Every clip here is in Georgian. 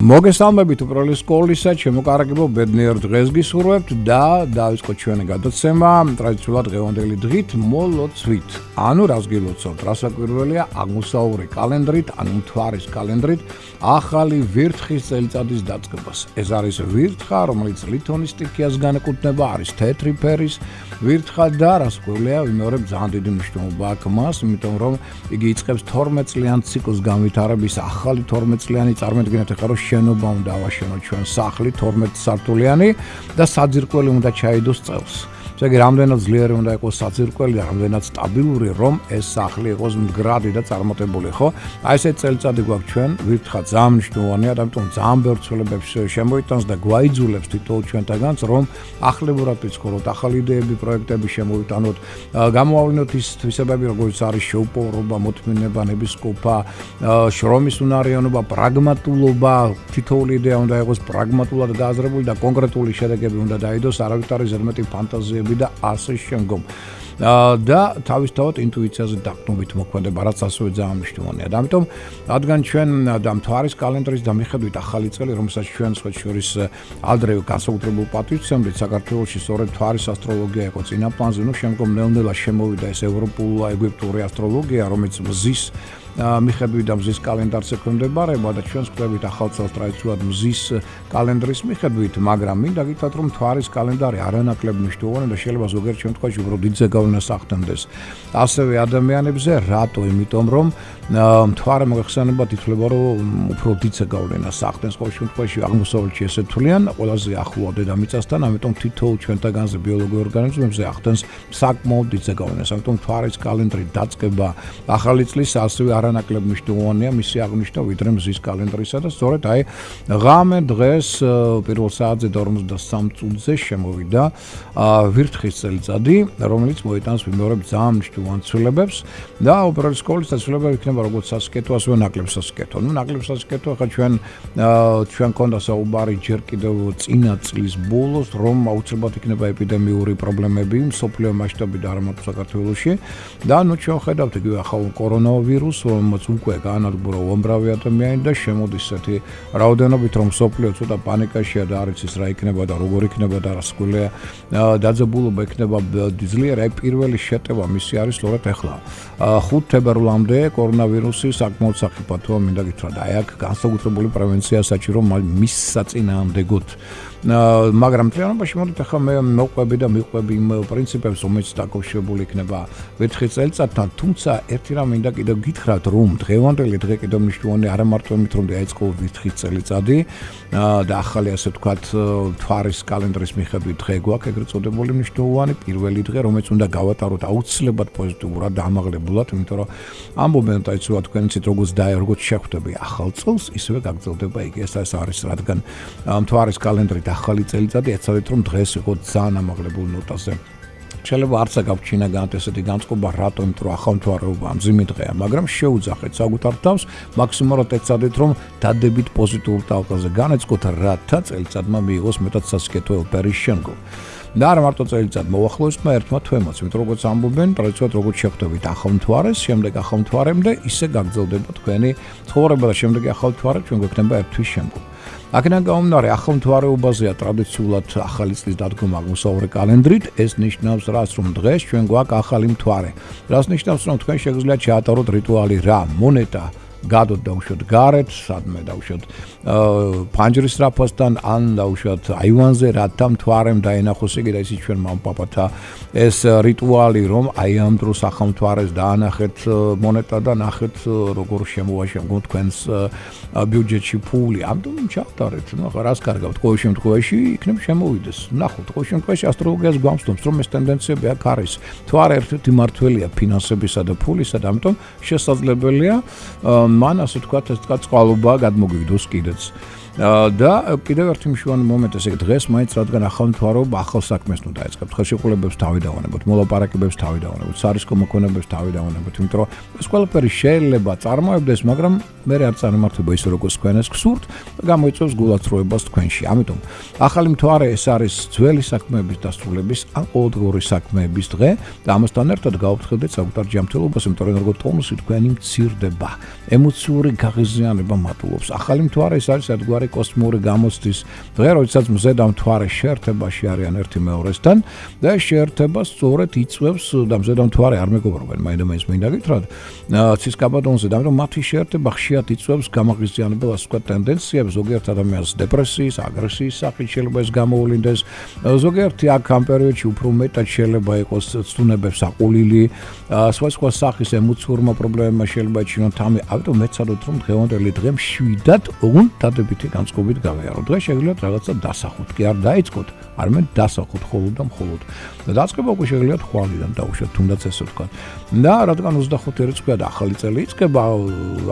მოგესალმებით უპირველეს სკოლისა, ჩემოკარგებო ბედნიერ დღეს გისურვებთ და დავიწყოთ ჩვენი გადაცემა ტრადიციულად დღევანდელი დღით მოლოცვით. ანუ რას გილოცავთ, რას აკვირველია აღმოსავლური კალენდრით, ანუ მთვარის კალენდრით ახალი ვირთხის წელიწადის დაწყებას. ეს არის ვირთხა, რომელიც ლითონის სტიქიას განეკუთვნება, არის თეთრი ფერის ვირთხა და რას გვევლია, ვიმეორებ ძალიან დიდი მნიშვნელობა აქვს მას, იმიტომ რომ იგი იწყებს 12 წლიან ციკლს განვითარების ახალი 12 წლიანი წარმოედგინეთ ახლა რომ შენობა უნდა ავაშენოთ ჩვენ სახლი 12 სართულიანი და საძირკველი უნდა ჩაიდოს წელს. ესე იგი, რამდენად ძლიერი უნდა იყოს საძირკველი და რამდენად სტაბილური, რომ ეს სახლი იყოს მდგრადი და წარმატებული, ხო? აი ესე წელიწადი გვაქვს ჩვენ, ვირთხა ძალიან მნიშვნელოვანია, ამიტომ ძალიან ბევრ ცვლილებებს შემოიტანს და გვაიძულებს თითოეულ ჩვენთაგანს, რომ ახლებურად ვიცხოვროთ, ახალი იდეები, პროექტები შემოვიტანოთ, გამოავლინოთ ის თვისებები, როგორც არის შეუპოვრობა, მოთმინება, ნებისყოფა, შრომის უნარიანობა, პრაგმატულობა, თითოეული იდეა უნდა იყოს პრაგმატულად გააზრებული და კონკრეტული შედეგები უნდა დაიდოს, არავითარი ზედმეტი ფანტაზია და ასე შემდგომ. და თავისთავად ინტუიციაზე დაყრდნობით მოქმედება, რაც ასევე ძალიან მნიშვნელოვანია. და ამიტომ რადგან ჩვენ და მთვარის კალენდრის და მიხედვით ახალი წელი, რომელსაც ჩვენ შორის ადრე განსაკუთრებულ პატივს ვცემდით, საქართველოში სწორედ მთვარის ასტროლოგია იყო წინა პლანზე, შემდგომ ნელ-ნელა შემოვიდა ეს ევროპულ-ეგვიპტური ასტროლოგია, რომელიც მზის მიხედვით და მზის კალენდარს ექვემდებარება და ჩვენს ხვდებით ახალ წელს ტრადიციულად მზის კალენდრის მიხედვით, მაგრამ მინდა გითხრათ, რომ მთვარის კალენდარი არანაკლებ მნიშვნელოვანია და შეიძლება ზოგიერთ შემთხვევაში უბრალოდ დიდ ზეგავლენას ახდენდეს ასევე ადამიანებზე, რატო? იმიტომ რომ მთვარე მოგეხსენებათ ითვლება, რომ უფრო დიდ ზეგავლენას ახდენს ყოველ შემთხვევაში აღმოსავლეთში ესე თვლიან, ყველაზე ახლოა დედამიწასთან, ამიტომ თითოეულ ჩვენთაგანზე ბიოლოგიურ ორგანიზმებზე ახდენს საკმაოდ დიდ ზეგავლენას. ამიტომ მთვარის კალენდრის დაწყება ახალი წლის ასევე არანაკლებ მნიშვნელოვანია მისი აღნიშვნა ვიდრე მზის კალენდრისა და სწორედ აი ღამე დღეს პირველ საათზე 53 წუთზე შემოვიდა ვირთხის წელიწადი, რომელიც მოიტანს ვიმეორებ ძალიან მნიშვნელოვან ცვლილებებს და უპირველეს სკოლის ცვლილებები იქნება როგორც სასკეთო, ასევე ნაკლებ სასკეთო. ნუ ნაკლებ სასკეთო ახლა ჩვენ გქონდა საუბარი ჯერ კიდევ წინა წლის ბოლოს, რომ აუცილებლად იქნება ეპიდემიური პრობლემები მსოფლიო მასშტაბით და არა მარტო საქართველოში და ნუ ჩვენ ხედავთ იგივე ახალ კორონავირუსს, რომელიც უკვე გაანადგურა უამრავი ადამიანი და შემოდის ესეთი რაოდენობით, რომ მსოფლიო ცოტა პანიკაშია და არ იცის რა იქნება და როგორ იქნება და რა სკოლია დაძაბულობა იქნება ძლიერ. აი პირველი შეტევა მისი არის სწორედ ახლა 5 თებერვლამდე კორონავირუსი საკმაოდ სახიფათოა, მინდა გითხრათ, აი აქ განსაკუთრებული პრევენცია საჭირო მის საწინააღმდეგოდ. მაგრამ მთლიანობაში მოდით ახლა მე მოვყვები და მიყვები იმ პრინციპებს, რომელიც დაკავშირებული იქნება ვირთხის წელიწადთან, თუმცა ერთი რამ მინდა კიდევ გითხრათ, რომ დღევანდელი დღე კიდევ მნიშვნელოვანი არა მარტო იმით, რომ დაიწყო ვირთხის წელიწადი და ახალი ასე ვთქვათ მთვარის კალენდრის მიხედვით დღე გვაქვს ეგრეთ წოდებული მნიშვნელოვანი პირველი დღე, რომელიც უნდა გავატაროთ აუცილებლად პოზიტიურად და ამაღლებულად, იმიტომ რომ ამბობენ დაიცვა თქვენიცით როგორც შეხვდები ახალ წელს, ისევე გაგრძელდება იგი. ეს არის რადგან მთვარის კალენდრით ახალი წელიწადი ეცადეთ, რომ დღეს იყოს ძალიან ამაღლებულ ნოტაზე. შეიძლება არც აგავჩინა განთ ესეთი განწყობა, რატომ? იმიტომ რომ ახალ მთვარეობა მძიმე დღეა, მაგრამ შეუძახეთ საკუთარ თავს, მაქსიმალურად ეცადეთ, რომ დადებით პოზიტიურ ტალღაზე განეწყოთ, რათა წელიწადმა მიიღოს მეტად სასკეთო ელფერის შემდგომ. და არა მარტო წელიწად მოახლოესმა ერთმა თვემაც, იმიტომ როგორც ამბობენ, ტრადიციულად როგორც შეხვდებით ახალ მთვარეს, შემდეგ ახალ მთვარემდე, ისე გაგრძელდება თქვენი ცხოვრება და შემდეგ ახალ მთვარე ჩვენ გვექნება ერთ თვის შემდგომ. აქედან გამომდინარე, ახალ მთვარეობაზეა ტრადიციულად ახალი წლის დადგომა აღმოსავლური კალენდრით, ეს ნიშნავს რას, რომ დღეს ჩვენ გვაქვს ახალი მთვარე. რას ნიშნავს, რომ თქვენ შეგიძლიათ შეატაროთ რიტუალი რა, მონეტა გადოთ დავუშვათ გარეთ, სადმე დავუშვათ ფანჯრის რაფასთან, ან დავუშვათ აივანზე, რათა მთვარემ დაენახოს იგი და ისიც ჩვენ მამპაპათა ეს რიტუალი, რომ აი ამ დროს ახალ მთვარეს დაანახეთ მონეტა და ნახეთ როგორ შემოვაშენოთ თქვენს ბიუჯეტში ფული. ამიტომ ჩავტარეთ, ნუ ახლა რას კარგავთ, ყოველ შემთხვევაში იქნებ შემოვიდეს. ნახოთ, ყოველ შემთხვევაში ასტროლოგიას გვამცნობს, რომ ეს ტენდენციები აქ არის. მთვარე ერთ-ერთი მმართველია ფინანსებისა და ფულისა და ამიტომ შესაძლებელია მან ასე ვთქვათ, ეს წყალობა გადმოგვიგდოს კიდეც. და კიდევ ერთი მნიშვნელოვანი მომენტი, ესე იგი დღეს მაინც რადგან ახალ მთვარეობა ახალ საქმეს უნდა დაიწყებთ, ხელშეკრულებებს თავი დავანებოთ, მოლაპარაკებებს თავი დავანებოთ, სარისკო მოქმედებებს თავი დავანებოთ, იმიტომ რომ ეს ყველაფერი შეიძლება წარმოებდეს, მაგრამ მე არ წარმართება ისე როგორც თქვენ ეს გსურთ და გამოიწვევს გულაცრუებას თქვენში. ამიტომ ახალი მთვარე ეს არის ძველი საქმეების დასრულების ან ყოველდღიური საქმეების დღე და ამასთან ერთად გავუფრთხილდეთ საკუთარ ჯანმრთელობას, იმიტომ რომ როგორც ტონუსი თქვენი მცირდება, ემოციური გაღიზიანება მატულობს. ახალი მთვარე ეს არის ერთგვარი კოსმიური გამოცდის დღე, როდესაც მზე და მთვარე შეერთებაში არიან ერთი მეორესთან და შეერთება სწორედ იწვევს და მზე და მთვარე არ მეგობრობენ, მაინდა-მაინც მინდა გითხრათ, ცისკაბადონზე და ამიტომ მათი შეერთება ხშირად იწვევს გამაღიზიანებელ ასე ვთქვათ ტენდენციებს, ზოგიერთ ადამიანს დეპრესიის, აგრესიის სახით შეიძლება ეს გამოვლინდეს, ზოგიერთი აქ ამ პერიოდში უფრო მეტად შეიძლება იყოს ცდუნებებს აყოლილი, სხვა სახის ემოციურმა პრობლემებმა შეიძლება ეჩინოთ ამი, ამიტომ მეცადოთ რომ დღევანდელი დღე მშვიდად დადებითი განწყობით გავიაროთ. დღეს შეგიძლიათ რაღაცა დასახოთ, კი არ დაიწყოთ, არამედ დასახოთ მხოლოდ და მხოლოდ. და დაწყება უკვე შეგიძლიათ ხვალიდან დაუშვათ, თუნდაც ესე ვთქვათ. და რადგან 25 რიცხვია და ახალი წელი იწყება,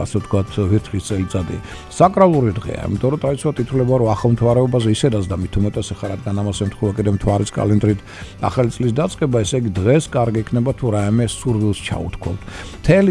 ასე ვთქვათ, ვერთხლის წელიწადი, საკრალური დღეა, იმიტომ რომ ტრადიციულად ითვლება, რომ ახალ მთვარეობაზე ისედაც და მით უმეტეს ახლა რადგან ამას ემთხვევა კიდევ მთვარის კალენდრით ახალი წლის დაწყება, ესე იგი დღეს კარგი იქნება თუ რაიმე სურვილს ჩაუთქვათ. მთელი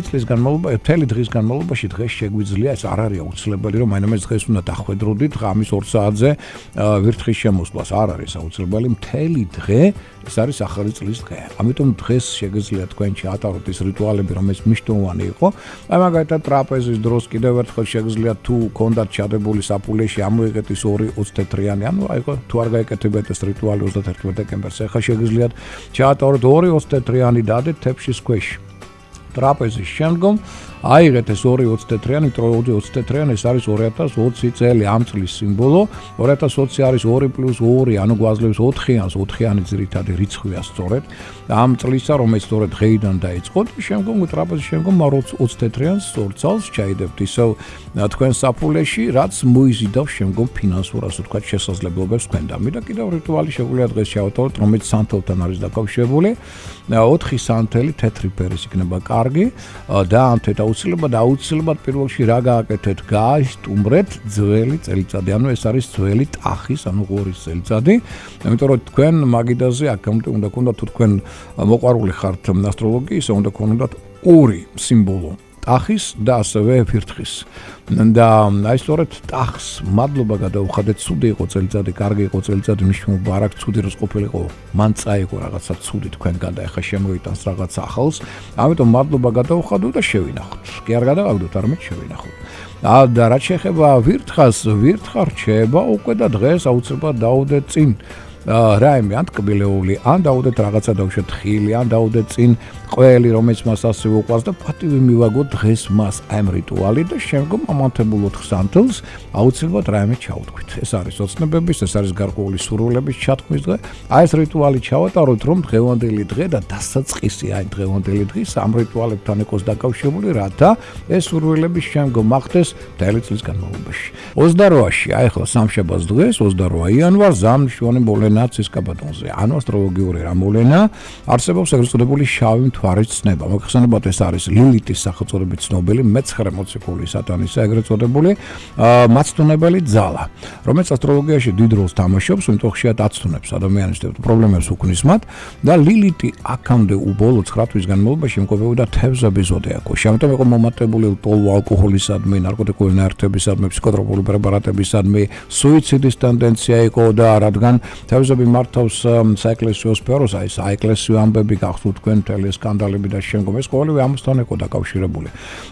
დღის განმავლობაში დღეს შეგვიძლია, ეს არ არის აუცილებელი, რომ მაინც დღეს უნდა დახვედროდით ღამის 2 საათზე ვერთხლის შემოსვლას, არ არის აუცილებელი, მთელი დღე ეს არის ახალი წლის დღე. ამიტომ დღეს შეგიძლიათ თქვენ ჩაატაროთ ის რიტუალები, რომელიც მნიშვნელოვანი იყო. აი მაგალითად ტრაპეზის დროს კიდევ ერთხელ შეგიძლიათ თუ გქონდათ ჩადებული საფულეში ამოიღეთ ის 2 24-იანი, ანუ აი თუ არ გაეკეთებიათ ეს რიტუალი 31 დეკემბერს, ახლა შეგიძლიათ ჩაატაროთ 2 24-იანი დადეთ თეფშის ქვეშ. ტრაპეზის შემდგომ აიღეთ ეს 2 24-იანი, იმიტომ რომ 2 24-იანი ეს არის 2020 წელი ამ წლის სიმბოლო. 2020 არის 2 + 2, ანუ გვაძლევს 4-იანს, 4-იანი ძირითადი რიცხვია სწორედ. ამ წლისა, რომელიც სწორედ დღეიდან დაიწყოთ, შემდგომ ტრაპეზის შემდგომ 24-იანს სწორ წელს ჩაიდებთ ისევ თქვენ საფულეში, რაც მოიზიდავს შემდგომ ფინანსურ, ასე ვთქვათ, შესაძლებლობებს თქვენდამი და კიდევ რიტუალი შეგვიძლია დღეს ჩავატაროთ, რომელიც სანთელთან არის დაკავშირებული. 4 სანთელი თეთრი ფერის იქნება კარგი და ამ აუცილებლად პირველ რიგში რა გააკეთეთ? გაისტუმრეთ ძველი წელიწადი, ანუ ეს არის ძველი ტახის, ანუ ღორის წელიწადი. იმიტომ რომ თქვენ მაგიდაზე აქ უნდა გქონდათ, თუ თქვენ მოყვარული ხართ ასტროლოგიისა, უნდა გქონდათ 2 სიმბოლო. ტახის და ასევე ფირთხის. და აი სწორედ ტახს მადლობა გადაუხადეთ, ცუდი იყო წელიწადი, კარგი იყო წელიწადი, მნიშვნელობა არ აქვს, ცუდი როს ყოფილიყო, მან წაიღო რაღაცა ცუდი თქვენგან და ახლა შემოიტანს რაღაც ახალს. ამიტომ მადლობა გადაუხადოთ და შევინახოთ. კი არ გადავაგდოთ, არამედ შევინახოთ. და რაც შეეხება ვირთხას, ვირთხა რჩება უკვე და დღეს აუცილებლად დაუდეთ წინ რაიმე ან ტკბილეული, ან დაუდეთ რაღაცა დავუშვათ ხილი, ან დაუდეთ წინ ყველი, რომელიც მას ასევე უყვარს და პატივი მივაგოთ დღეს მას ამ რიტუალი და შემდგომ ამანთებულ 4 სანთელს აუცილებლად რაიმე ჩაუთქვით. ეს არის ოცნებების, ეს არის გარკვეული სურვილების ჩათქმის დღე. აი ეს რიტუალი ჩავატაროთ, რომ დღევანდელი დღე და დასაწყისი აი დღევანდელი დღის ამ რიტუალებთან იყოს დაკავშირებული, რათა ეს სურვილები შემდგომ ახდეს მთელი წლის განმავლობაში. 28-ში, აი ახლა სამშაბათს დღეს, 28 იანვარს ზამნიშვანი მოვლენა ცისკაბადონზე, ანუ ასტროლოგიური რა მოვლენა არსებობს ეგრეთ წოდებული შავი მთვარის ცნება. მოგხსენებათ, ეს არის ლილიტის სახელწოდებით ცნობილი მე-9 მოციქული სატანისა ეგრეთ წოდებული მაცდუნებელი ძალა, რომელიც ასტროლოგიაში დიდ როლს თამაშობს, იმიტომ ხშირად აცდუნებს ადამიანის პრობლემებს უქმნის მათ და ლილიტი აქამდე უბოლო 9 თვის განმავლობაში იმყოფებოდა თევზების ზოდიაქოში. ამიტომ იყო მომატებული ლტოლვა ალკოჰოლისადმი, ნარკოტიკული ნაერთებისადმი, ფსიქოტროპული პრეპარატებისადმი, სუიციდის ტენდენცია იყო და რადგან თევზები მართავს საეკლესიო სფეროს, აი საეკლესიო ამბები გახსოვთ თქვენ მთელი სკანდალები და შემდგომ ეს ყოველივე ამასთან იყო დაკავშირებული.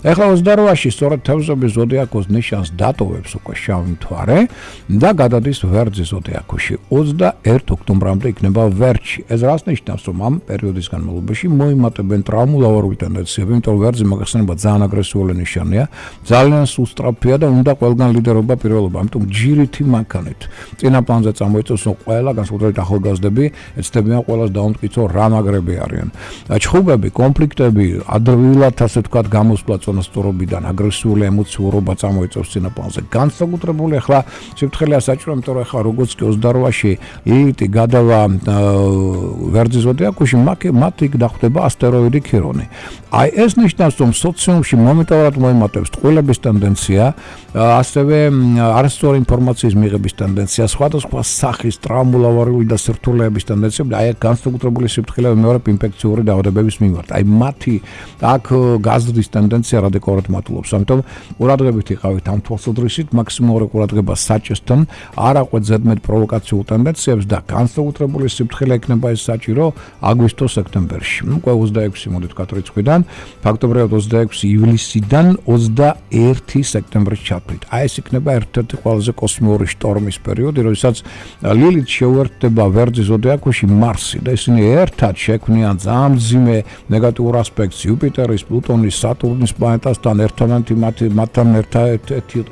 ეხლა 28-ში სწორედ თევზების ზოდიაქოს ნიშანს დატოვებს უკვე შავი მთვარე და გადადის ვერძის ზოდიაქოში. 21 ოქტომბრამდე იქნება ვერჩი. ეს რას ნიშნავს, რომ ამ პერიოდის განმავლობაში მოიმატებენ ტრავმულოვარული ტენდენციები, იმიტომ რომ ვერძი მოგეხსენება ძალიან აგრესიული ნიშანია, ძალიან სუსტრაფია და უნდა ყველგან ლიდერობა პირველობა, ამიტომ ჯირითი მანქანით. წინა პლანზე წამოიწევს, რომ ყველა განსაკუთრებით ახალგაზრდები ეცდებიან ყველას დაუმტკიცო რა მაგრები არიან. ჩხუბები, კონფლიქტები, ადვილად ასე ვთქვათ, გამოსვლა წონასწორობიდან, აგრესიული ემოციურობა წამოიწევს წინაპარზე. განსაკუთრებული ახლა სიფრთხილეა საჭირო, იმიტომ რომ ახლა როგორც კი 28-ში ლილიტი გადავა ვერძის ზოდიაქოში, მათ იქ დახვდება ასტეროიდი ქირონი. აი ეს ნიშნავს, რომ სოციუმში მომენტალურად მოემატებს ტყუილების ტენდენცია, ასევე არასწორი ინფორმაციის მიღების ტენდენცია, სხვადასხვა სახის ტრაუმულოვარიული და სირთულეების ტენდენცია, აი განსაკუთრებული სიფრთხილე ვიმეორებ ინფექციური დაავადებების მიმართ. აი მათი აქ გაზრდის ტენდენცია რადიკალურად მატულობს. ამიტომ ყურადღებით იყავით ამ თვალსაზრისით, მაქსიმალური ყურადღება საჭესთან, არ აყვეთ ზედმეტ პროვოკაციულ ტენდენციებს და განსაკუთრებული სიფრთხილე იქნება ეს საჭირო აგვისტო-სექტემბერში. უკვე 26 მოდით ვთქვათ რიცხვიდან, ფაქტობრივად 26 ივლისიდან 21 სექტემბრის ჩათვლით. აი ეს იქნება ერთ-ერთი ყველაზე კოსმიური შტორმის პერიოდი, როდესაც ლილით შეუერთდება ვერძის ზოდიაქოში მარსი და ისინი ერთად შექმნიან ძალიან მძიმე ნეგატიურ ასპექტს იუპიტერის, პლუტონის, სატურნის პლანეტასთან მათთან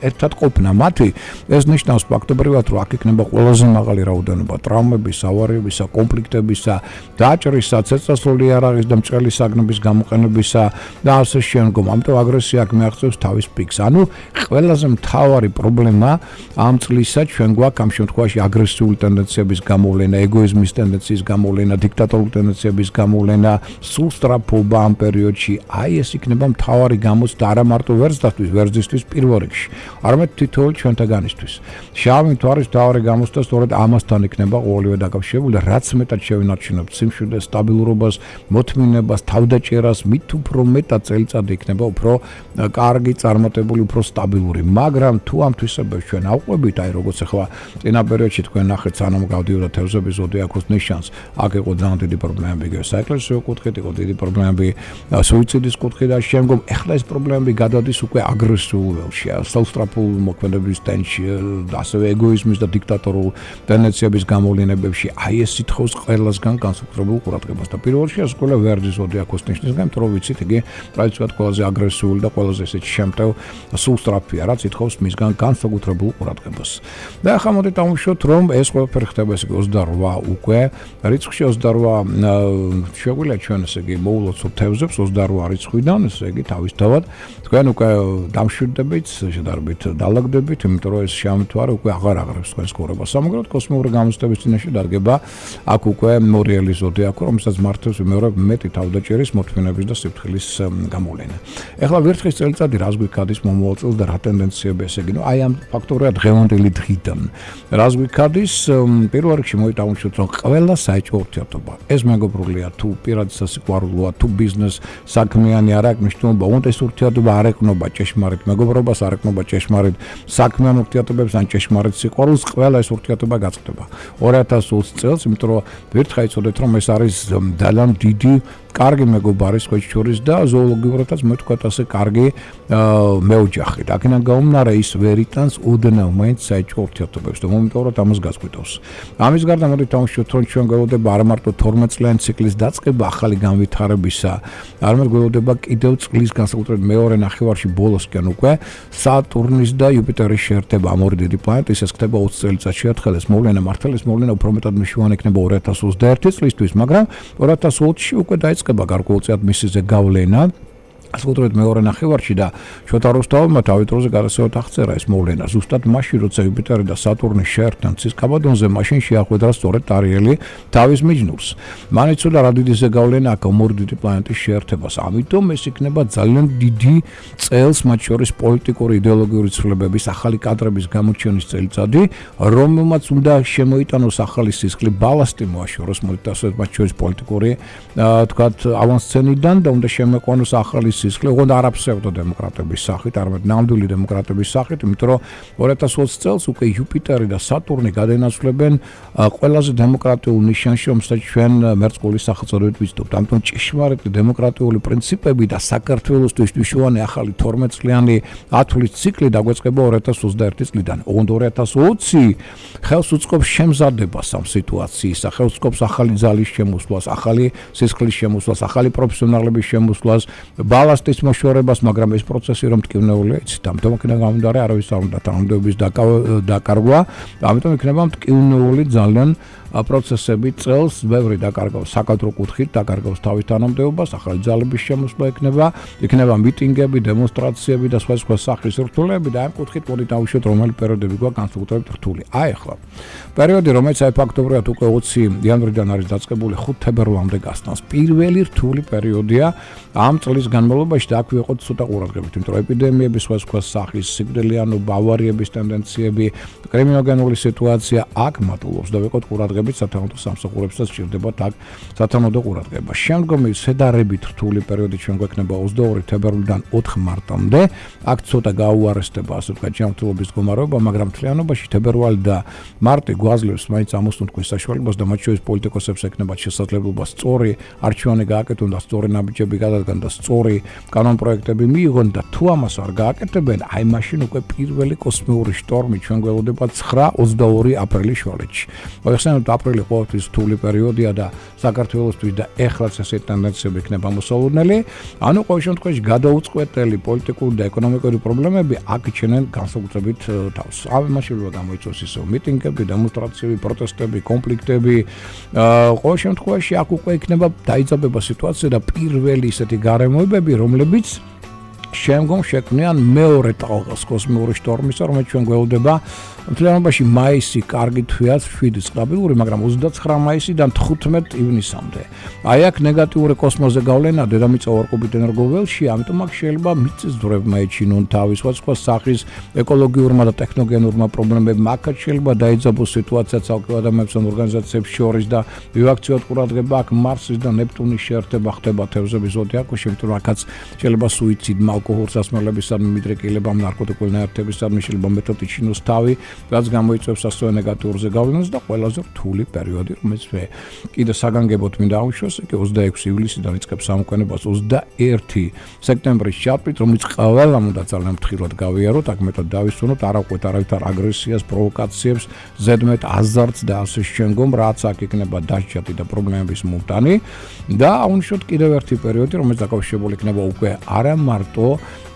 ერთად ყოფნა. მათი ეს ნიშნავს ფაქტობრივად, რომ აქ იქნება ყველაზე მაღალი რაოდენობა ტრავმების, ავარიებისა, კონფლიქტებისა, დაჭრისა, ცეცხლსასროლი იარაღის და მჭრელი საგნების გამოყენებისა და ასე შემდგომ. ამიტომ აგრესია აქ მიაღწევს თავის პიკს. ანუ ყველაზე მთავარი პრობლემა ამ წლისა ჩვენ გვაქვს ამ შემთხვევაში აგრესიული ტენდენციების გამოვლენა, ეგოიზმის ტენდენციის გამოვლენა, დიქტატორული ტენდენციების გამოვლენა, სულსტრაფობა ამ პერიოდში. აი ეს იქნება მთავარი გამოცდა არა მარტო ვერძისთვის პირველ რიგში, არამედ თითოეულ ჩვენთაგანისთვის. შავი მთვარის მთავარი გამოცდა სწორედ ამასთან იქნება ყოველივე დაკავშირებული და რაც მეტად შევინარჩუნებთ სიმშვიდეს, სტაბილურობას, მოთმინებას, თავდაჭერას, მით უფრო მეტად წელიწადი იქნება უფრო კარგი, წარმატებული, უფრო სტაბილური. მაგრამ თუ ამ თვისებებს ჩვენ ავყვებით, აი როგორც ახლა წინა პერიოდში თქვენ ნახეთ, სანამ გავდიოდა თევზების ზოდიაქოს ნიშანს, აქ იყო ძალიან დიდი პრობლემები საეკლესიო კუთხით, იყო დიდი პრობლემები სუიციდის კუთხით და შემდგომ ახლა ეს პრობლემები გადადის უკვე აგრესიულ ველში, საუსტრაფულ მოქმედების ტენში, ასევე ეგოიზმის და დიქტატორულ ტენდენციების გამოვლენებებში. აი ეს ითხოვს ყველასგან განსაკუთრებულ ყურადღებას და პირველ რიგში ეს ყველა ვერძის ზოდიაქოს ნიშნისგან, იმიტომ რომ ვიცით, იგი ტრადიციულად ყველაზე აგრესიული და ყველაზე ესეთი შემტევ სულსტრაფია, რაც ითხოვს მისგან განსაკუთრებულ ყურადღებას. და ახლა მოდით დავუშვოთ, რომ ეს ყველაფერი ხდება ესე იგი 28 უკვე რიცხვში 28 შეგვიძლია ჩვენ ესე იგი მოულოცოთ თევზებს 28 რიცხვიდან, ესე იგი თავისთავად თქვენ უკვე დამშვიდდებით, შედარებით დალაგდებით, იმიტომ რომ ეს შამთვარე უკვე აღარ აღრევს თქვენს ცხოვრებას. სამაგეროდ კოსმიური გამოცდების წინაშე დადგება აქ უკვე მორიელი ზოდიაქო, რომელსაც მართავს ვიმეორებ მეტი თავდაჭერის, მოთმინების და სიფრთხილის გამოვლენა. ეხლა ვერთხის წელიწადი რას გვიქადის მომავალ წელს და რა ტენდენციები ესე იგი, აი ამ ფაქტორია დღევანდელი დღიდან. რას გვიქადის? პირველ რიგში მოვიტანოთ, რომ ყველა საეჭვო ურთიერთობა, ეს მეგობრულია, თუ პირადი სასიყვარულოა, თუ ბიზნეს საქმიანი არ აქვს მნიშვნელობა, უნდა ეს ურთიერთობა არ ეკნობა ჭეშმარიტ მეგობრობას, არ ეკნობა ჭეშმარიტ საქმიან ურთიერთობებს ან ჭეშმარიტ სიყვარულს, ყველა ეს ურთიერთობა გაწყდება. 2020 წელს, იმიტომ რომ ვერთხა იცოდეთ, რომ ეს არის ძალიან დიდი კარგი მეგობარი სხვათა შორის და ზოოლოგიურადაც მე ვთქვათ ასე კარგი მეოჯახი. აქედან გამომდინარე ის ვერ იტანს ოდნავ მაინც საეჭვო ურთიერთობებს და მომენტალურად ამას გასკვეთავს. ამის გარდა მოდით დავუშვათ, რომ ჩვენ გველოდება არა მარტო 12 წლიანი ციკლის დაწყება ახალი განვითარებისა, არამედ გველოდება კიდევ წლის განსაკუთრებით მეორე ნახევარში ბოლოსკენ უკვე სატურნის და იუპიტერის შეერთება ამ ორი დიდი პლანეტის, ეს ხდება 20 წელიწადში ერთხელ. ეს მოვლენა მართლა ეს მოვლენა უფრო მეტად მნიშვნელოვანი იქნება 2021 წლისთვის, მაგრამ 2020-ში უკვე დაიწყება გარკვეულწილად მისი გავლენა. ასკუთრეთ მეორე ნახევარში და შოთა რუსთავმა თავიდროზე გადასწორად აღწერა ეს მოვლენა. ზუსტად მაშინ, როცა იუპიტერი და სატურნი შეერთდნენ ცის კაბადონზე, მაშინ შეახვედრა სწორედ ტარიელი თავის მიჯნურს. მან იცოდა რა დიდი ზეგავლენა აქვს ამ ორი დიდი პლანეტის შეერთებას. ამიტომ ეს იქნება ძალიან დიდი წელს, მათ შორის პოლიტიკური იდეოლოგიური ცვლილებების, ახალი კადრების გამოჩენის წელიწადი, რომელმაც უნდა შემოიტანოს ახალი სისხლი, ბალასტი მოაშოროს, მოდით მათ შორის პოლიტიკური თქვათ ავანსცენიდან და უნდა შემოყვანოს ახალი სისხლი, ოღონდ არა ფსევდოდემოკრატების სახით, არამედ ნამდვილი დემოკრატების სახით, იმიტომ რომ 2020 წელს უკვე იუპიტერი და სატურნი გადაინაცვლებენ ყველაზე დემოკრატიულ ნიშანში, რომელსაც ჩვენ მერწყულის სახელწოდებით ვიზრდობთ. ამიტომ ჭეშმარიტი დემოკრატიული პრინციპები და საქართველოსთვის მნიშვნელოვანი ახალი 12 წლიანი ათვლის ციკლი დაგვეწყება 2021 წლიდან. ოღონდ 2020 ხელს უწყობს შემზადებას ამ სიტუაციისა, ხელს უწყობს ახალი ძალის შემოსვლას, ახალი სისხლის შემოსვლას, ახალი პროფესიონალების შემოსვლას, ბალასტის მოშორებას, მაგრამ ეს პროცესი რომ მტკივნეულია, იცით, ამიტომ იქნება გამომდინარე არავის არ უნდა თანამდებობის დაკარგვა, ამიტომ იქნება მტკივნეული ძალიან პროცესები წელს ბევრი დაკარგავს საკადრო კუთხით, დაკარგავს თავის თანამდებობას, ახალი ძალების შემოსვლა იქნება მიტინგები, დემონსტრაციები და სხვა სახის რთულობები და ამ კუთხით მოდი დავუშვათ რომელი პერიოდები გვაქვს განსაკუთრებით რთული. აი ახლა პერიოდი, რომელიც აი ფაქტობრივად უკვე 20 იანვრიდან არის დაწყებული 5 თებერვალამდე გასტანს. პირველი რთული პერიოდია ამ წლის განმავლობაში და აქ ვიყოთ ცოტა ყურადღებით, იმიტომ რომ ეპიდემიების სხვა სახის სიკვდილიანობა, ავარიების ტენდენციები, კრიმინოგენული სიტუაცია აქ მატულობს და ვიყოთ ყურადღებით სათანადო სამსახურებსაც სჭირდებათ აქ სათანადო ყურადღება. შემდგომი შედარებით რთული პერიოდი ჩვენ გვექნება 22 თებერვლიდან 4 მარტამდე. აქ ცოტა გაუარესდება ასე ვთქვათ ჯანმრთელობის მდგომარეობა, მაგრამ მთლიანობაში თებერვალი და მარტი გვაძლევს მაინც ამოსუნთქვის საშუალებას და მათ შორის პოლიტიკოსებს ექნებათ შესაძლებლობა სწორი არჩევანი გააკეთონ და სწორი ნაბიჯები გადადგან და სწორი კანონპროექტები მიიღონ და თუ ამას არ გააკეთებენ, აი მაშინ უკვე პირველი კოსმიური შტორმი ჩვენ გველოდება 9-22 აპრილის შუალედში. მოიხსენებთ, აპრილი ყოველთვის რთული პერიოდია და საქართველოსთვის და ეხლაც ესე ტენდენციები იქნება მოსალოდნელი. ანუ ყოველ შემთხვევაში გადაუწყვეტელი პოლიტიკური და ეკონომიკური პრობლემები აქ იჩენენ განსაკუთრებით თავს. ამან შეიძლება გამოიწვიოს ისევ მიტინგები, დემონსტრაციები, პროტესტები, კონფლიქტები. ყოველ შემთხვევაში აქ უკვე იქნება დაიძაბება სიტუაცია და პირველი ისეთი გარემოებები, რომლებიც შემდგომ შექმნიან მეორე ტალღას კოსმიური შტორმისა, რომელიც ჩვენ გველოდება მთლიანობაში მაისი კარგი თვეაც 7 სტაბილური, მაგრამ 29 მაისიდან 15 ივნისამდე. აი აქ ნეგატიური კოსმოსზე გავლენა დედამიწა უარყოფით ენერგოველში, ამიტომ აქ შეიძლება მიწისძვრებმა ეჩინონ თავის სხვა სახის ეკოლოგიურმა და ტექნოგენურმა პრობლემებმა. აქ შეიძლება დაიძაბოს სიტუაცია ცალკე ადამიანებს ან ორგანიზაციებს შორის და მივაქციოთ ყურადღება აქ მარსის და ნეპტუნის შეერთება ხდება თევზების ზოდიაკოში, იმიტომ რომ აქაც შეიძლება სუიციდმა, ალკოჰოლს ასმელებისადმი, მიდრეკილებამ, ნარკოტიკული ნაერთებისადმი შეიძლება მეთოდი ჩინოს თავი, რაც გამოიწვევს ასევე ნეგატიურზე გავლენას და ყველაზე რთული პერიოდი, რომელიც კიდე საგანგებოდ მინდა აუშვოს, იგი 26 ივლისიდან იწყებს სამოქმედებას 21 სექტემბრის ჩათვლით, რომელიც ყველამ უნდა ძალიან ფრთხილად გავიაროთ, აქ მეტად დავისვენოთ, არ აყვეთ არავითარ აგრესიას, პროვოკაციებს, ზედმეტ აზარტს და ასე შემდგომ, რაც აქ იქნება დასჯადი და პრობლემების მომტანი და აუნიშნოთ კიდევ ერთი პერიოდი, რომელიც დაკავშირებული იქნება უკვე არა მარტო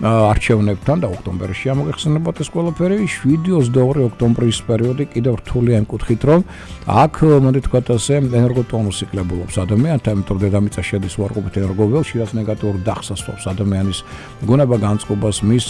არჩევნებთან და ოქტომბერში ამოგეხსენებათ ეს ყველაფერი, 7-22 ოქტომბრის პერიოდი კიდევ რთულია იმ კუთხით, რომ აქ მოდი თქვათ ასე ენერგოტონუსი კლებულობს ადამიანთა, იმიტომ რომ დედამიწა შედის უარყოფით ენერგოველში, რაც ნეგატიურ დახსასვავს ადამიანის გუნება-განწყობას, მის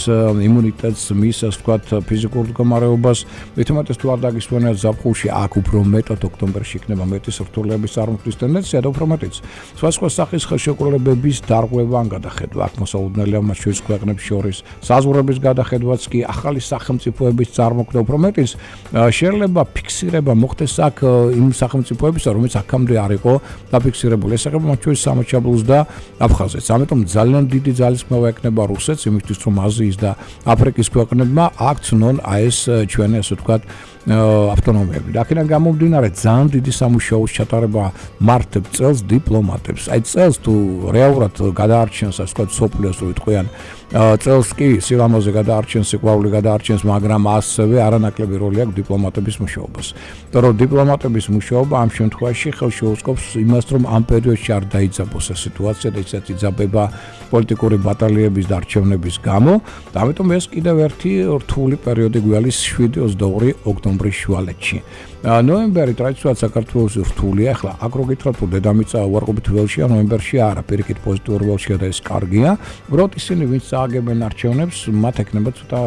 იმუნიტეტს, მის ასე ვთქვათ ფიზიკურ მდგომარეობას. მithumetes თუ არ დაგისვენებთ ზაფხულში, აქ უფრო მეტად ოქტომბერში იქნება მეტი სრთულების წარმოქმნის ტენდენცია და უფრო მეტიც სხვა სახის ხელშეკრულებების დარღვევა ან გადახედვა. აქ მოსალოდნელია მათ შორის ქვეყნებს შორის საზღვრების გადახედვაც კი, ახალი სახელმწიფოების წარმოქმნა უფრო მეტიც შეიძლება ფიქსირება მოხდეს აქ იმ სახელმწიფოებისა, რომელიც აქამდე არ იყო დაფიქსირებული. ეს ეხება მათ შორის სამაჩაბლოს და აფხაზეთს. ამიტომ ძალიან დიდი ძალისხმევა ექნება რუსეთს იმისთვის, რომ აზიის და აფრიკის ქვეყნებმა აქ ცნონ ეს ჩვენი ასე ვთქვათ ავტონომიები. და აქედან გამომდინარე ძალიან დიდი სამუშაოს ჩატარება მართებ წელს დიპლომატებს. აი წელს თუ რეალურად გადაარჩენს ასე ვთქვათ სოფლიოს რო იტყვიან წელს კი სილამაზე გადაარჩენს, სიყვარული გადაარჩენს, მაგრამ ასევე არანაკლები როლი აქვს დიპლომატების მუშაობას. რომ დიპლომატების მუშაობა ამ შემთხვევაში ხელს შეუწყობს იმას, რომ ამ პერიოდში არ დაიძაბოს ეს სიტუაცია და ისეთ იძაბება პოლიტიკური ბატალიების და არჩევნების გამო და ამიტომ ეს კიდევ ერთი რთული პერიოდი გვალის 7-22 ოქტომბრის შუალედში. ნოემბერი ტრადიციულად საქართველოს რთულია. ახლა აქ რო გითხრათ, რომ დედამიწა უარყოფით ველშია, ნოემბერში არა, პირიქით პოზიტიურ ველშია და ეს კარგია. უბრალოდ ისინი, ვინც წააგებენ არჩევნებს, მათ ექნება ცოტა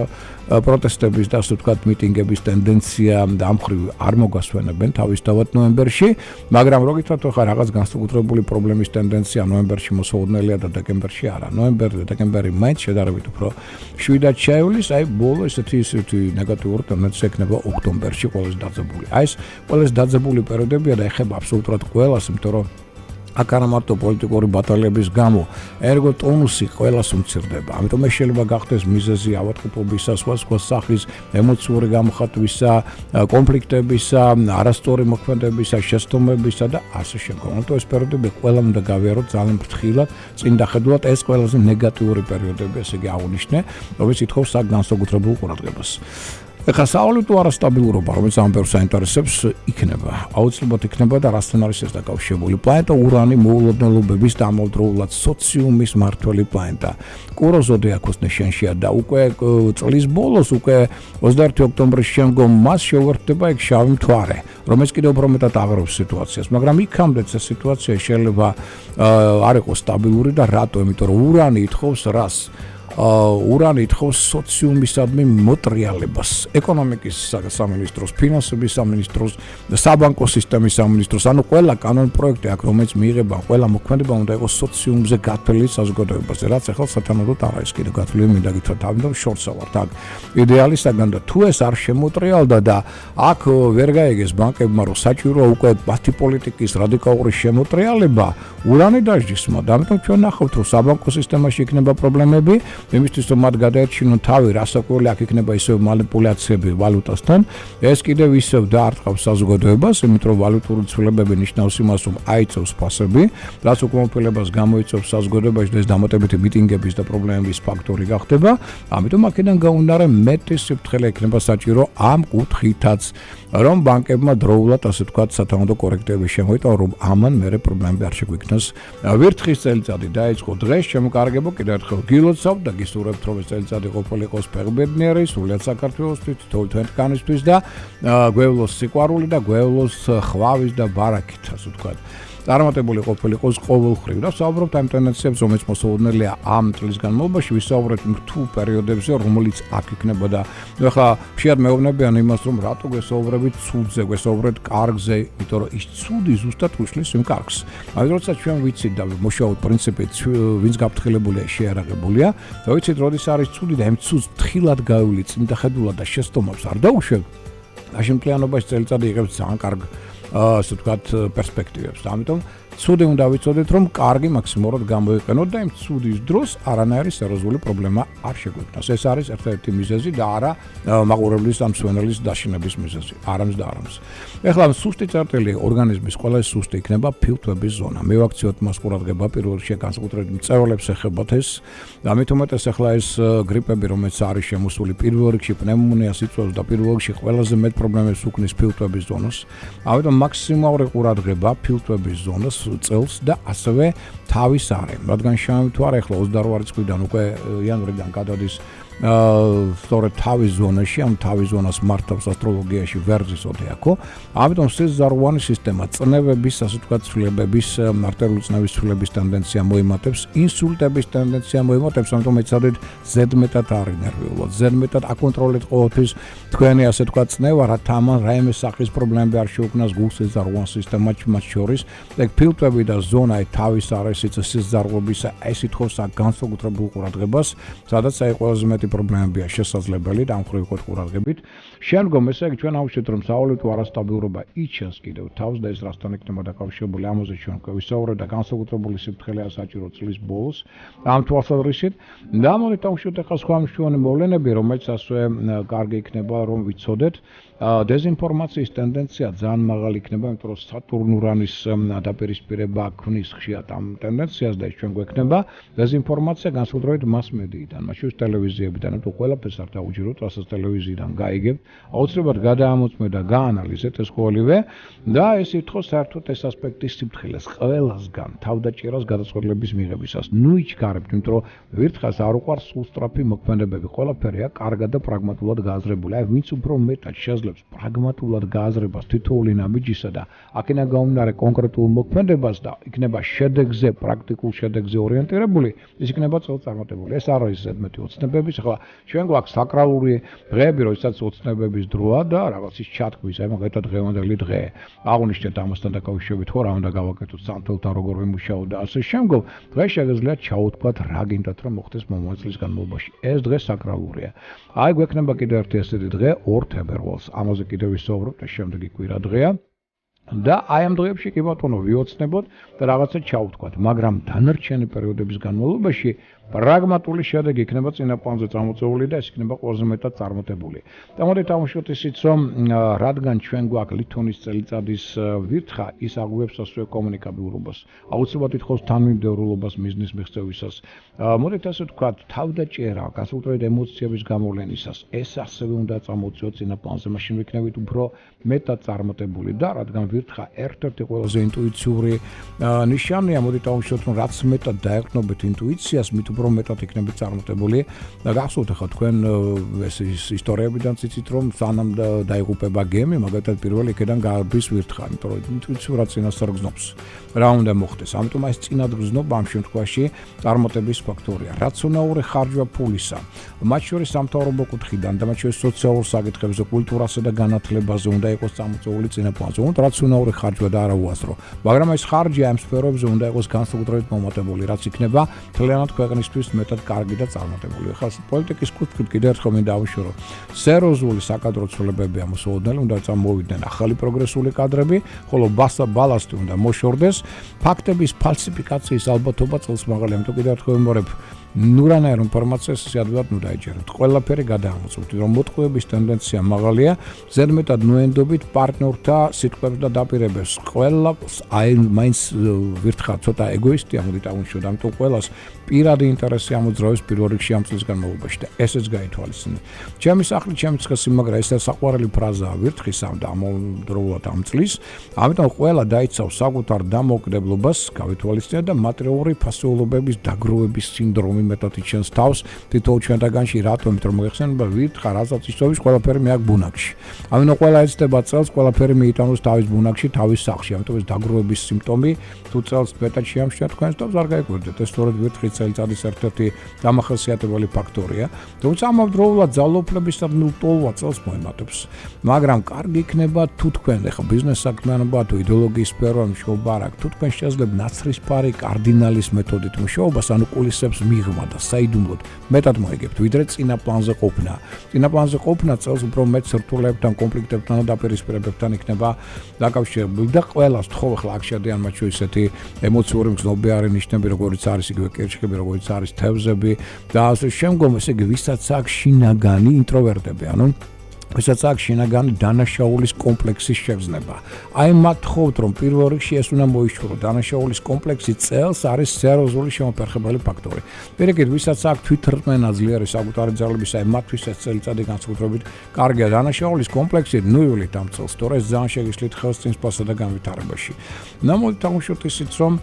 პროტესტების და ასე ვთქვათ მიტინგების ტენდენცია და ამ ხრივ არ მოგასვენებენ თავისთავად ნოემბერში, მაგრამ რო გითხრათ, ხო რაღაც განსაკუთრებული პრობლემის ტენდენცია ნოემბერში მოსაოდნელია და დეკემბერში არა. ნოემბერი და დეკემბერი მაინც შედარებით უფრო შვიდად შეივლის, აი ბოლო ესეთი ნეგატიური ტენდენცია ექნება ოქტომბერში ყველაზე დაძაბული. ეს ყველაზე დაძაბული პერიოდებია და ეხება აბსოლუტურად ყველას, იმიტომ რომ აქ არა მარტო პოლიტიკური ბატალიების გამო ენერგოტონუსი ყველას უმცირდება. ამიტომ ეს შეიძლება გახდეს მიზეზი ავადმყოფობისა, სხვა სახის ემოციური გამოხატვისა, კონფლიქტებისა, არასწორი მოქმედებისა, შეცდომებისა და ასე შემდგომ. ამიტომ ეს პერიოდები ყველამ უნდა გავიაროთ ძალიან ფრთხილად, წინ დახედულად, ეს ყველაზე ნეგატიური პერიოდები, ესე იგი აღნიშნე, რომელიც ითხოვს აქ განსაკუთრებულ ყურადღებას. ეხლა სავალუტო არასტაბილურობა, რომელიც ამ ბევრს აინტერესებს, იქნება. აუცილებლად იქნება და რასთან არის ეს დაკავშირებული? პლანეტა ურანი მოულოდნელობების და ამავდროულად სოციუმის მმართველი პლანეტა. კურო ზოდიაქოს ნიშანშია და უკვე წლის ბოლოს, უკვე 21 ოქტომბრის შემდგომ მას შეუერთდება იქ შავი მთვარე, რომელიც კიდევ უფრო მეტად აღრევს სიტუაციას, მაგრამ იქამდეც ეს სიტუაცია შეიძლება არ იყოს სტაბილური და რატო? იმიტომ რომ ურანი ითხოვს რას? ურანი ითხოვს სოციუმისადმი მოტრიალებას, ეკონომიკის სამინისტროს, ფინანსების სამინისტროს, საბანკო სისტემის სამინისტროს, ანუ ყველა კანონპროექტი აქ, რომელიც მიიღება, ყველა მოქმედება უნდა იყოს სოციუმზე გათვლილი საზოგადოებაზე, რაც ახლა სათანადოდ არ არის კიდევ გათვლილი, მინდა გითხრათ, ამიტომ შორსა ვართ აქ იდეალი საგან და თუ ეს არ შემოტრიალდა და აქ ვერ გაიგეს ბანკებმა, რომ საჭიროა უკვე მათი პოლიტიკის რადიკალური შემოტრიალება, ურანი დაждისმა და ამიტომ ჩვენ ნახავთ, რომ საბანკო სისტემაში იქნება პრობლემები. იმისთვის რომ მათ გადაერჩინონ თავი, რასაკვირველი აქ იქნება ისევ манипуляციები ვალუტასთან, ეს კიდევ ისევ დაარტყავს საზოგადოებას, იმიტომ რომ ვალუტური ცვლილებები ნიშნავს იმას, რომ აიწევს ფასები, რაც უკმაყოფილებას გამოიწვევს საზოგადოებაში და ეს დამატებითი მიტინგების და პრობლემების ფაქტორი გახდება. ამიტომ აქედან გაუნდარე მეტი სიფრთხილე იქნება საჭირო ამ კუთხითაც, რომ ბანკებმა დროულად, ასე ვთქვათ, სათანადო კორექტივები შემოიტანონ, რომ ამან მერე პრობლემები არ შეგვიქნას. ვირთხის წელიწადი დაიწყო დღეს, შემოკარგებო, კიდევ ერთხელ გილოცავ და გისურვებთ, რომ ეს წელიწადი ყოფილიყოს ფეხბედნიერი, სრულიად საქართველოსთვის, თქვენთანისთვის და გვევლოს სიყვარული და გვევლოს ხვავის და ბარაკით, ასე ვთქვათ. წარმატებული ყოფილიყოს ყოველხრივ და ვსაუბრობთ ამ ტენდენციებს, რომელიც მოსაუდნელია ამ წლის განმავლობაში, ვისაუბრეთ რთულ პერიოდებზე, რომელიც აქ იქნება და ეხლა ხშირად მეუბნებიან იმას, რომ რატო გვესაუბრებით ცუდზე, გვესაუბრეთ კარგზე, იმიტომ რომ ის ცუდი ზუსტად უშლის იმ კარგს. აი როდესაც ჩვენ ვიცით და მუშაობთ პრინციპით, ვინც გაფრთხილებულია, შეარაღებულია და ვიცით, როდის არის ცუდი და იმ ცუდს ფრთხილად გავივლით, წინდახედულად და შესტომებს არ დაუშვებ,აშემთლიანობაში წელიწადი იღებს ძალიან კარგ ასე ვთქვათ პერსპექტივებს. ამიტომ ცუდი უნდა ვიცოდეთ, რომ კარგი მაქსიმალურად გამოიყენოთ და იმ ცუდის დროს არანაირი სერიოზული პრობლემა არ შეგვექნას. ეს არის ერთ-ერთი მიზეზი და არა მაყურებლის ან მსვენელის დაშინების მიზეზი. არამს და არამს. ეხლა სუსტი წერტილი ორგანიზმის ყველა სუსტი იქნება ფილტვების ზონა. მივაქციოთ მას ყურადღება პირველ რიგში განსაკუთრებით მწერლებს ეხებათ ეს. და მით უმეტეს ეხლა ეს გრიპები, რომელიც არის შემოსული პირველ რიგში პნევმონიას იწვევს და პირველ რიგში ყველაზე მეტ პრობლემებს უქმნის ფილტვების ზონას. ამიტომ მაქსიმალური ყურადღება ფილტვების ზონას წელს და ასევე თავის არე, რადგან შემთხვევით ახლა 28 წლიდან უკვე იანვრიდან გადადის სწორედ თავის ზონაში, ამ თავის ზონას მართავს ასტროლოგიაში ვერძის ოდეაქო. ამიტომ სეზაროვანი სისტემა წნევების, ასე ვთქვათ, ცვლილებების, არტერიული წნევის ცვლილების ტენდენცია მოიმატებს, ინსულტების ტენდენცია მოიმატებს, ამიტომ ეცადეთ ზედმეტად არ ინერვიულოთ, ზედმეტად აკონტროლეთ ყოველთვის თქვენი, ასე ვთქვათ, წნევა, რათა ამან რაიმე სახის პრობლემები არ შეუქმნას გულ-სეზაროვან სისტემაში, მათ შორის. ეგ ფილტვები და ზონა თავის არესიც სეზაროვების ეს ითხოვს განსაკუთრებულ ყურადღებას, სადაც აი ყველაზე მეტი პრობლემებია შესაძლებელი და ამ მხრივ ვიყოთ ყურადღებით. შემდგომ ესე იგი ჩვენ ავშეთ, რომ სავალუტო არასტაბილურობა იჩენს კიდევ თავს და ეს რასთან იქნება დაკავშირებული, ამაზე ჩვენ გვისაუბრეთ და განსაკუთრებული სიფრთხილეა საჭირო წლის ბოლოს. ამ თვალსაზრისით და მოდით ავშეთ ახლა სხვა მნიშვნელოვანი მოვლენები, რომელიც ასე კარგი იქნება, რომ ვიცოდეთ. დეზინფორმაციის ტენდენცია ძალიან მაღალი იქნება, იმიტომ რომ სატურნ-ურანის დაპირისპირება ქმნის ხშირად ამ ტენდენციას და ეს ჩვენ გვექნება დეზინფორმაცია განსაკუთრებით მასმედიიდან, მათ შორის ტელევიზიებიდან, თუ ყველაფერს არ დაუჯეროთ, რასაც ტელევიზიიდან გაიგებთ, აუცილებლად გადაამოწმეთ და გაანალიზეთ ეს ყოველივე და ეს ითხოვს საერთოდ ეს ასპექტის სიფრთხილეს ყველასგან თავდაჭერას გადაწყვეტილების მიღებისას. ნუ იჩქარებთ, იმიტომ რომ ვირთხას არ უყვარს სულსწრაფი მოქმედებები, ყველაფერია კარგად და პრაგმატულად გააზრებული. აი ვინც უფრო მეტად შეძლებს პრაგმატულად გააზრებას თითოეული ნაბიჯისა და აქედან გამომდინარე კონკრეტულ მოქმედებას და იქნება შედეგზე, პრაქტიკულ შედეგზე ორიენტირებული, ის იქნება წელწარმოწებული. ეს არ არის ზედმეტი ოცნებების, ახლა ჩვენ გვაქვს საკრალური დღეები, როდესაც ოცნებების დროა და რაღაც ის ჩათქმის, აი მაგალითად დღევანდელი დღე. აღნიშნეთ ამასთან დაკავშირებით, ხო რა უნდა გავაკეთოთ სამთელთან როგორ ვიმუშაოთ და ასე შემდგომ. დღეს შეგიძლიათ ჩაუთქვათ რა გინდათ რომ მოხდეს მომავალ წლის განმავლობაში. ეს დღე საკრალურია. აი გვექნება კიდევ ერთი ესეთი დღე 2 თებერვალს. ამაზე კიდევ ვისაუბრებთ და შემდეგი კვირა დღეა. და აი ამ დღეებში კი ბატონო ვიოცნებოთ და რაღაცა ჩავთქვათ, მაგრამ დანარჩენი პერიოდების განმავლობაში პრაგმატული შედეგი იქნება წინა პლანზე წამოწეული და ეს იქნება ყველაზე მეტად წარმატებული. და მოდით დავუშვათ ისიც, რომ რადგან ჩვენ გვაქვს ლითონის წელიწადის ვირთხა, ის აღვიებს ასევე კომუნიკაბილურობას. აუცილებლად ითხოვს თანმიმდევრულობას მიზნის მიღწევისას. მოდით ასე ვთქვათ, თავდაჭერა, განსაკუთრებით ემოციების გამოვლენისას, ეს ასევე უნდა წამოწიოთ წინა პლანზე, მაშინ ვიქნებით უფრო მეტად წარმატებული და რადგან ვირთხა ერთ-ერთი ყველაზე ინტუიციური ნიშანია, მოდით დავუშვათ, რომ რაც მეტად დაეყრდნობით ინტუიციას, მით უფრო მეტად იქნებით წარმატებული და გახსოვთ ახლა თქვენ ეს ისტორიებიდან ციცით რომ სანამ დაიღუპება გემი მაგალითად პირველი იქიდან გაარბის ვირთხა იმიტომ რომ ინტუიციურად წინასწარ გზნობს რა უნდა მოხდეს ამიტომ ეს წინად გზნობა ამ შემთხვევაში წარმატების ფაქტორია რაციონალური ხარჯვა ფულისა მათ შორის სამთავრობო კუთხიდან და მათ შორის სოციალურ საკითხებზე კულტურასა და განათლებაზე უნდა იყოს წამოწეული წინა პლანზე უნდა რაციონალური ხარჯვა და არა უაზრო მაგრამ ეს ხარჯი ამ სფეროებზე უნდა იყოს განსაკუთრებით მომატებული რაც იქნება მთლიანად ქვეყნისთვის მეტად კარგი და წარმატებული. ახლა პოლიტიკის კუთხით კიდევ ერთხელ მინდა დავუშვრო. სერიოზული საკადრო ცვლილებები ამოსაოდნელი უნდა წამოვიდნენ ახალი პროგრესული კადრები, ხოლო ბალასტი უნდა მოშორდეს. ფაქტების ფალსიფიკაციის ალბათობა წელს მაღალია. ამიტომ კიდევ ერთხელ ვიმეორებ ნურანაირ ინფორმაციას ადვილად უნდა დაიჯეროთ. ყველაფერი გადაამოწმოთ, რომ მოტყუების ტენდენცია მაღალია, ზედმეტად ნუენდობით პარტნიორთა სიტყვებს და დაპირებებს. ყველა აი მაინც ვირთხა ცოტა ეგოისტია, მოდით აღნიშნოთ, ამიტომ ყველას პირადი ინტერესი ამოძრავებს პირველ რიგში ამ წლის განმავლობაში და ესეც გაითვალისწინეთ. ჩემი სახლი, ჩემი ციხესიმაგრე, ეს საყვარელი ფრაზაა ვირთხისა და ამავდროულად ამ წლის. ამიტომ ყველა დაიცავს საკუთარ დამოუკიდებლობას, გავითვალისწინეთ და მატერიალური ფასეულობების დაგროვების სინდრომი მეტად იჩენს თავს თითოეულ ჩვენთაგანში რატომ იმიტომ რომ მოიხსენება ვირთხა რასაც ისწავლის ყველაფერი მე აქ ბუნაგში. ამიტომ ყველა ეცდება წელს ყველაფერი მიიტანოს თავის ბუნაგში, თავის სახლში. ამიტომ ეს დაგროვების სიმპტომი თუ წელს მეტად შეამჩნია თქვენს თავს არ გაიკვირდეთ. ეს სწორედ ვირთხის წელიწადის ერთ-ერთი დამახასიათებელი ფაქტორია. თუმცა ამავდროულად ძალაუფლებისა ნულტოლვა წელს მოემატებს. მაგრამ კარგი იქნება თუ თქვენ ეხა ბიზნეს საქმიანობა თუ იდეოლოგიის სფერო მუშაობა არ აქვს. თუ თქვენ შეძლებთ ნაცრისფარი კარდინალის მეთოდით მუშაობას, ანუ კულისებს მიღმა და საიდუმლოდ მეტად მოიგებთ, ვიდრე წინა პლანზე ყოფნა. წინა პლანზე ყოფნა წელს უფრო მეტ სირთულეებთან, კონფლიქტებთან და დაპირისპირებებთან იქნება დაკავშირებული და ყველას თხოვ ახლა აქ შედიან მათ შორის ესეთი ემოციური მგზნობიარე ნიშნები, როგორიც არის იგივე კირჩხები, როგორიც არის თევზები და ასე შემდგომ, ესე იგი, ვისაც აქვს შინაგანი ინტროვერტები, ანუ ვისაც აქვს შინაგანი დანაშაულის კომპლექსის შეგრძნება. აი მათ ხოვთ რომ პირველ რიგში ეს უნდა მოიშურო. დანაშაულის კომპლექსი წელს არის სერიოზული შემოფერხებელი ფაქტორი. პირიქით, ვისაც აქვს თვითრწმენა ძლიერი საკუთარი ძალების, აი მათთვის ეს წელიწადი განსაკუთრებით კარგია. დანაშაულის კომპლექსი ნუივლით ამ წელს, თორე ეს ძალიან შეგიშლით ხელს წინსვლასა და განვითარებაში. მოდით დავუშვათ ისიც, რომ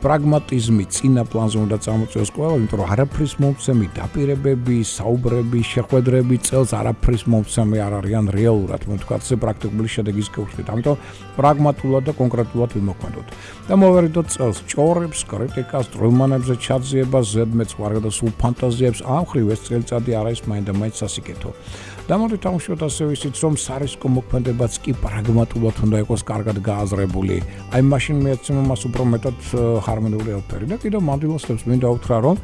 პრაგმატიზმი წინა პლანზე უნდა წამოწიოს ყველა, იმიტომ რომ არაფრის მომცემი დაპირებები, საუბრები, შეხვედრები წელს არაფრის მომცემი არ არიან რეალურად, თქვათ, ეს პრაქტიკული შედეგის გეუხსნით. ამიტომ პრაგმატულად და კონკრეტულად ვიმოქმედოთ. და მოვერიდოთ წელს ჭორებს, კრიტიკას, დროიმანებზე ჩაძიებას, ზედმეტ ზღვარგადას სულ ფანტაზიებს, ამ ხრივ ეს წელიწადი არ არის მაინდა მაინც სასიკეთო. და მოდით დავუშვათ ასევე ისიც, რომ სარისკო მოქმედებაც კი პრაგმატულად უნდა იყოს კარგად გააზრებული. აი მაშინ მეეცემა მას უფრო მეტად ჰარმონიული ელფერი და კიდევ მანდილოსებს მინდა უთხრა, რომ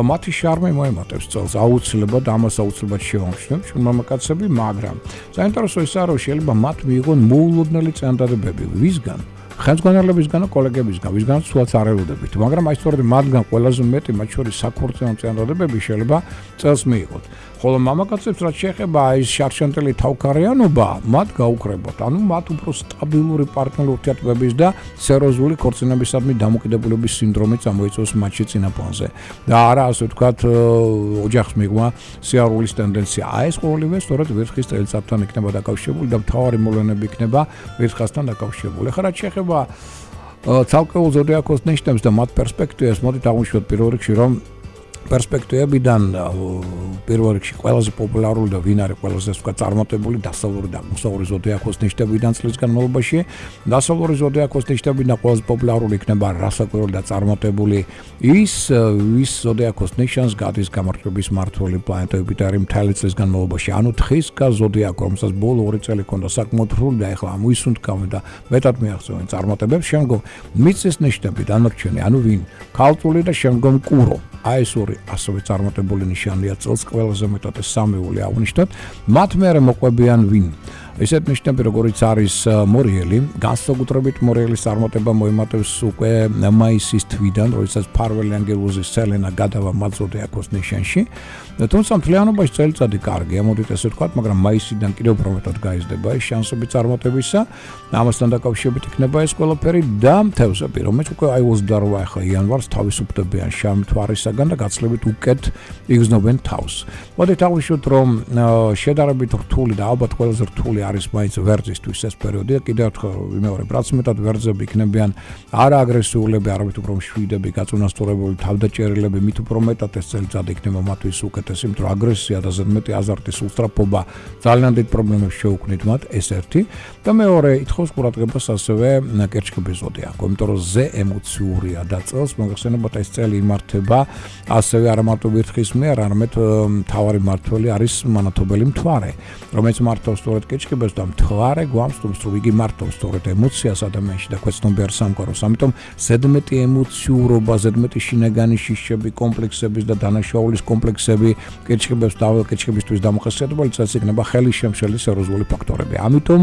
მათი შარმი მოემატებს წელს აუცილებლად, ამას აუცილებლად შევამჩნევ ჩვენ მამაკაცები, მაგრამ საინტერესო ისაა, რომ შეიძლება მათ მიიღონ მოულოდნელი წინადადებები. ვისგან? ხელმძღვანელებისგან და კოლეგებისგან, ვისგანაც სულაც არ ელოდებით. მაგრამ აი სწორედ მათგან ყველაზე მეტი, მათ შორის საქორწინო წინადადებები შეიძლება წელს მიიღოთ. ხოლო მამაკაცებს რაც შეეხება ის შარშანტელი თავქარიანობა, მათ გაუქრებოთ. ანუ მათ უფრო სტაბილური პარტნიორული ურთიერთობების და სერიოზული ქორწინებისადმი დამოკიდებულების სინდრომი წამოიწევს მათში წინა პლანზე. და არა ასე ვთქვათ, ოჯახს მიღმა სიარულის ტენდენცია. აი ეს ყოველივე სწორედ ვირთხის წელიწადთან იქნება დაკავშირებული და მთავარი მოვლენები იქნება ვირთხასთან დაკავშირებული. ახლა რაც შეეხება ცალკეულ ზოდიაქოს ნიშნებს და მათ პერსპექტივებს, მოდით აღვნიშნოთ პირველ რიგში, რომ პერსპექტივებიდან პირველ რიგში ყველაზე პოპულარული და ვინ არის ყველაზე ვთქვათ წარმატებული დასავლური და აღმოსავლური ზოდიაქოს ნიშნებიდან წლის განმავლობაში. დასავლური ზოდიაქოს ნიშნებიდან ყველაზე პოპულარული იქნება რასაკვირველი და წარმატებული ის ზოდიაქოს ნიშანს გადის გამარჯვების მმართველი პლანეტა იუპიტერი მთელი წლის განმავლობაში. ანუ თხის ზოდიაქო, რომელსაც ბოლო 2 წელი ჰქონდა საკმაოდ რთული და ეხლა ამოისუნთქავენ და მეტად მიაღწევენ წარმატებებს. შემდგომ მიწის ნიშნები დანარჩენი, ანუ ვინ? ქალწული და შემდგომ კურო. აი ეს ორი ასევე წარმატებული ნიშანია წელს ყველაზე მეტად ეს სამეული აღნიშნოთ. მათ მერე მოყვებიან ვინ? ისეთ ნიშნები, როგორიც არის მორიელი, განსაკუთრებით მორიელის წარმატება მოემატებს უკვე მაისის თვიდან, როდესაც ფარველი ანგელოზის სელენა გადავა მათ ზოდიაქოს ნიშანში. თუმცა მთლიანობაში წელიწადი კარგია, მოდით ესე ვთქვათ, მაგრამ მაისიდან კიდევ უფრო მეტად გაიზრდება ეს შანსები წარმატებისა. ამასთან დაკავშირებით იქნება ეს ყველაფერი და თევზები, რომელიც უკვე 28 ახლა იანვარს თავისუფლებიან შავ მთვარისაგან და გაცილებით უკეთ იგრძნობენ თავს. მოდით აღვნიშნოთ, რომ შედარებით რთული და ალბათ ყველაზე რთული არის მაინც ვერძისთვის ეს პერიოდი და კიდევ ერთხელ ვიმეორებ, რაც მეტად ვერძები იქნებიან არააგრესიულები, არამედ უფრო მშვიდები, გაწონასწორებული თავდაჭერილები, მით უფრო მეტად ეს წელიწადი იქნება მათთვის უკეთესი, იმიტომ რომ აგრესია და ზედმეტი აზარტის უსწრაფობა ძალიან დიდ პრობლემებს შეუქმნით მათ, ეს ერთი და მეორე ითხოვს ყურადღებას ასევე კერჩხების ზოდიაქო, იმიტომ რომ ზე ემოციურია და წელს მოგეხსენებათ ეს წელი იმართება ასევე არა მარტო ვირთხის მიერ, არამედ მთავარი მმართველი არის მანათობელი მთვარე, რომელიც მართავს სწორედ კერჩხებს და მთვარე გვამცნობს, რომ იგი მართავს სწორედ ემოციას ადამიანში და ქვეცნობიარ სამყაროს. ამიტომ ზედმეტი ემოციურობა, ზედმეტი შინაგანი შიშები, კომპლექსების და დანაშაულის კომპლექსები კერჩხებისთვის დამახასიათებელი წელს იქნება ხელის შემშელი სერიოზული ფაქტორები. ამიტომ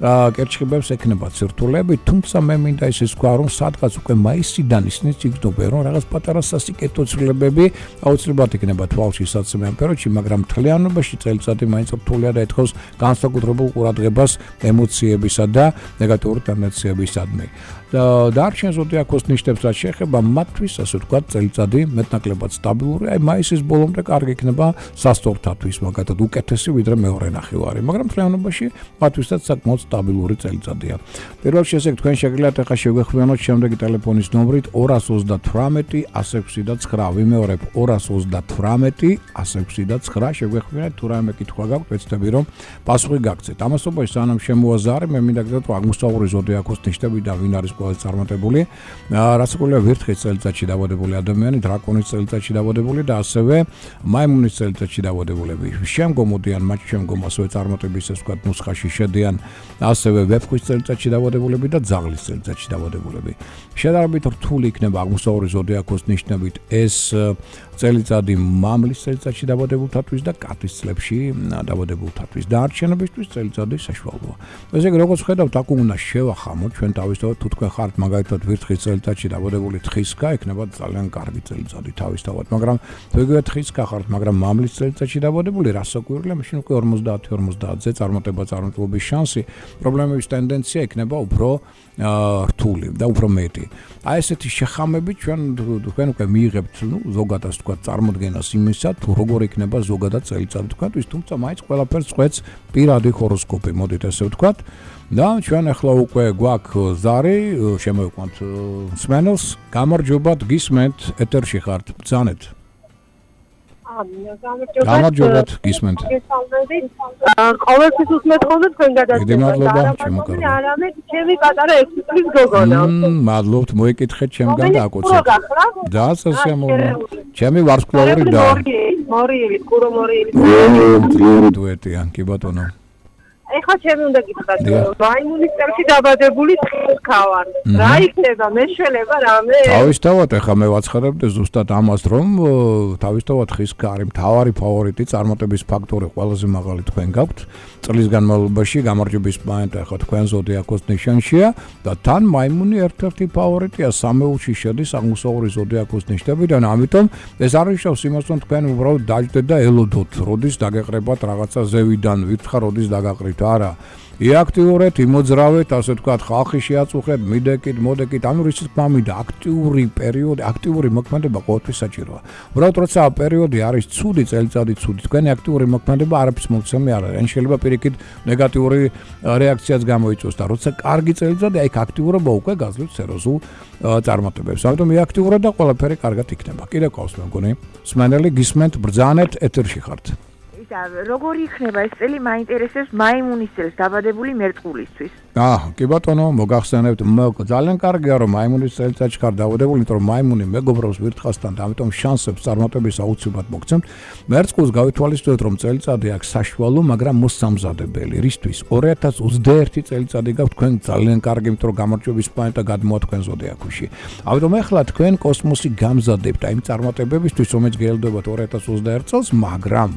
კერჩხებს ექნება ცირთულები, თუმცა მე მინდა ისიც ვქვა, რომ სადღაც უკვე მაისიდან ისინიც იგრძნობენ, რომ რაღაც პატარა სასიკეთო ცვლილებები აუცილებლად იქნება თვალში საცმე ამ პერიოდში, მაგრამ მთლიანობაში წელიწადი მაინც რთულია და ეთქოს განსაკუთრებულ ყურადღებას ემოციებისა და ნეგატიური ტენდენციებისადმი. დარჩენ ზოდიაქოს ნიშნებს რაც შეეხება მათთვის, ასე ვთქვათ, წელიწადი მეტნაკლებად სტაბილური, აი მაისის ბოლომდე კარგი იქნება სასწორთათვის, მაგათად უკეთესი ვიდრე მეორე ნახევარი, მაგრამ მთლიანობაში მათთვისაც საკმაოდ სტაბილური წელიწადია. პირველ რიგში ესე თქვენ შეგიძლიათ ახლა შევეხვიანოთ შემდეგი ტელეფონის ნომრით 238 106 და 9. ვიმეორებ 238 106 და 9. შევეხვიანოთ, თუ რაიმე კითხვა გაქვთ, ვეცდები რომ პასუხი გაგცეთ. ამასობაში სანამ შემოაზარე, მე მინდა გითხრათ, რომ აღმოსავლური ზოდიაქოს ნიშნები და ვინ არის წარმატებული, რასაკვირველია ვირთხის წელიწადში დაბადებული ადამიანი, დრაკონის წელიწადში დაბადებული და ასევე მაიმუნის წელიწადში დაბადებულები. შემდგომოდიან მათ შემდგომ ასევე წარმატების ეს ვთქვათ ნუსხაში შედიან ასევე ვეფხვის წელიწადში დაბადებულები და ძაღლის წელიწადში დაბადებულები. შედარებით რთული იქნება აღმოსავლური ზოდიაქოს ნიშნებით ეს წელიწადი მამლის წელიწადში დაბადებულთათვის და კატის წლებში დაბადებულთათვის. დარჩენებისთვის წელიწადი საშუალოა. ესე იგი, როგორც ხედავთ, აქ უნდა შევახამოთ ჩვენ თავისთავად, თუ თქვენ ხართ მაგალითად ვირთხის წელიწადში დაბადებული თხისკა, იქნება ძალიან კარგი წელიწადი თავისთავად, მაგრამ თუ იგივე თხისკა ხართ, მაგრამ მამლის წელიწადში დაბადებული, რასაკვირველია, მაშინ უკვე 50-50-ზე წარმატების შანსი, პრობლემების ტენდენცია იქნება უფრო რთული და უფრო მეტი. აი ესეთი შეხამები თქვენ უკვე მიიღებთ, ზოგადად თქვა წარმოდგენას იმისა, თუ როგორ იქნება ზოგადად წელიწადი თქვენთვის, თუმცა მაინც ყველაფერს წვეთს პირადი ჰოროსკოპი, მოდით ესე ვთქვათ. და ჩვენ ახლა უკვე გვაქვს ზარი, შემოვიყვანთ მსმენელს, გამარჯობათ, გისმენთ, ეთერში ხართ, ბრძანეთ. გამარჯობათ, გისმენთ. ყოველთვის უსმენთ ხოლმე თქვენ გადაცემას. არამედ ჩემი პატარა 6 წლის გოგონა. მადლობთ, მოიკითხეთ ჩემგან და აკოცეთ. და სასიამოვნო. ჩემი ვარსკვლავური და მორიელი, კურო მორიელი. დუეტია, კი ბატონო. ეხლა ჩემი უნდა გითხრათ, მაიმუნის წელში დაბადებული თხისკა ვარ. რა იქნება, მეშველება რამე? თავისთავად ეხლა მე ვაცხარებდი ზუსტად ამას, რომ თავისთავად თხისკა არის მთავარი ფავორიტი, წარმატების ფაქტორი ყველაზე მაღალი თქვენ გაქვთ. წლის განმავლობაში გამარჯვების პოინტი ეხლა თქვენ ზოდიაქოს ნიშანშია და თან მაიმუნი ერთ-ერთი ფავორიტია, სამეულში შედის აღმოსავლური ზოდიაქოს ნიშნებიდან, ამიტომ ეს არ ნიშნავს იმას, რომ თქვენ უბრალოდ დაждდეთ და ელოდოთ, როდის დაგეყრებათ რაღაცა ზევიდან, ვირთხა როდის დაგაყრით. არა, იაქტიურეთ, იმოძრავეთ, ასე ვთქვათ, ხალხი შეაწუხეთ, მიდეკით, მოდეკით, ანუ რითიც მინდა აქტიური პერიოდი, აქტიური მოქმედება ყოველთვის საჭიროა. უბრალოდ როცა პერიოდი არის ცუდი, წელიწადი ცუდი, თქვენი აქტიური მოქმედება არაფერს მომცემი არ არის. ან შეიძლება პირიქით ნეგატიური რეაქციაც გამოიწვიოს და როცა კარგი წელიწადი, აი აქტიურობა უკვე გაძლევს სერიოზულ წარმატებებს. ამიტომ იაქტიურეთ და ყველაფერი კარგად იქნება. კიდევ ყავს მე მგონი, მსმენელი გისმენთ, ბრძანეთ, ეთერში ხართ. როგორი იქნება ეს წელი მაინტერესებს მაიმუნის წელს დაბადებული მერწყულისთვის? კი ბატონო, მოგახსენებთ, ძალიან კარგია რომ მაიმუნის წელიწადში ხარ დავადებული, იმიტომ რომ მაიმუნი მეგობრობს ვირთხასთან და ამიტომ შანსებს წარმატების აუცილებლად მოგცემთ. მერწყულს გავითვალისწინოთ რომ წელიწადი აქვს საშუალო, მაგრამ მოსამზადებელი. რისთვის? 2021 წელიწადი გაქვთ თქვენ ძალიან კარგი, იმიტომ რომ გამარჯვების პლანეტა გადმოვა თქვენ ზოდიაქოში. ამიტომ ახლა თქვენ კოსმოსი გამზადებთ აი იმ წარმატებებისთვის, რომელიც გელოდებათ 2021 წელს, მაგრამ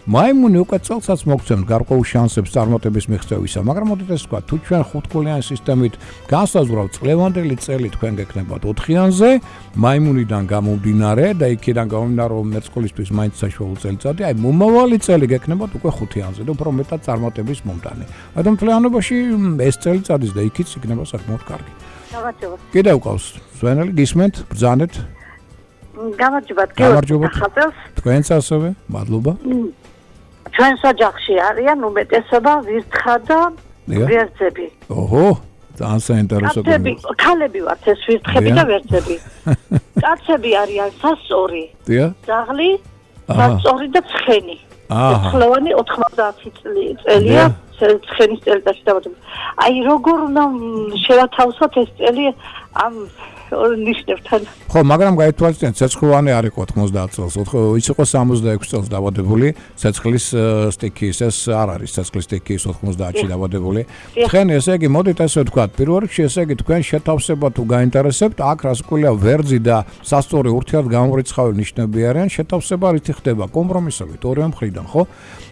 მაიმუნი უკვე წელსაც მოგცემთ გარკვეულ შანსებს წარმატების მიღწევისა, მაგრამ მოდით ეს ვთქვა, თუ ჩვენ ხუთქულიანი სისტემით განსაზღვრავთ წლევანდელი წელი თქვენ გექნებათ 4-იანზე, მაიმუნიდან გამომდინარე და იქიდან გამომდინარე რომ მერწყულისთვის მაინც საშუალო წელიწადი, აი მომავალი წელი გექნებათ უკვე 5-იანზე და უფრო მეტად წარმატების მომტანი. მაგრამ მთლიანობაში ეს წელიწადის და იქიც იქნება საკმაოდ კარგი. გამარჯობა. კიდევ ყავს სვენელი, გისმენთ, ბრძანეთ. გამარჯობა. თქვენც ასევე, მადლობა. ჩვენს ოჯახში არიან უმეტესობა ვირთხა და ვერძები. ოჰო, ძალიან საინტერესო. ქალები ვართ ეს ვირთხები და ვერძები. კაცები არიან სასწორი. ძაღლი, სასწორი და ცხენი. ცხლოვანი 90 წელია ცხენის წელიწადში დავადებული. აი როგორ უნდა შევათავსოთ ეს წელი ამ ნიშნებთან. ხო, მაგრამ გაითვალისწინეთ, ცეცხლოვანი არ იყო 90 წელს, ის იყო 66 წელს დავადებული, ცეცხლის სტიქი ეს არ არის, ცეცხლის სტიქი 90-ში დავადებული. თქვენ ესე იგი, მოდით ასე ვთქვათ, პირველ რიგში ესე იგი თქვენ შეთავსება თუ გაინტერესებთ, აქ რას ქვია ვერძი და სასწორი ურთიერთ გამორიცხავი ნიშნები არიან, შეთავსება რითი ხდება კომპრომისებით ორივე მხრიდან, ხო?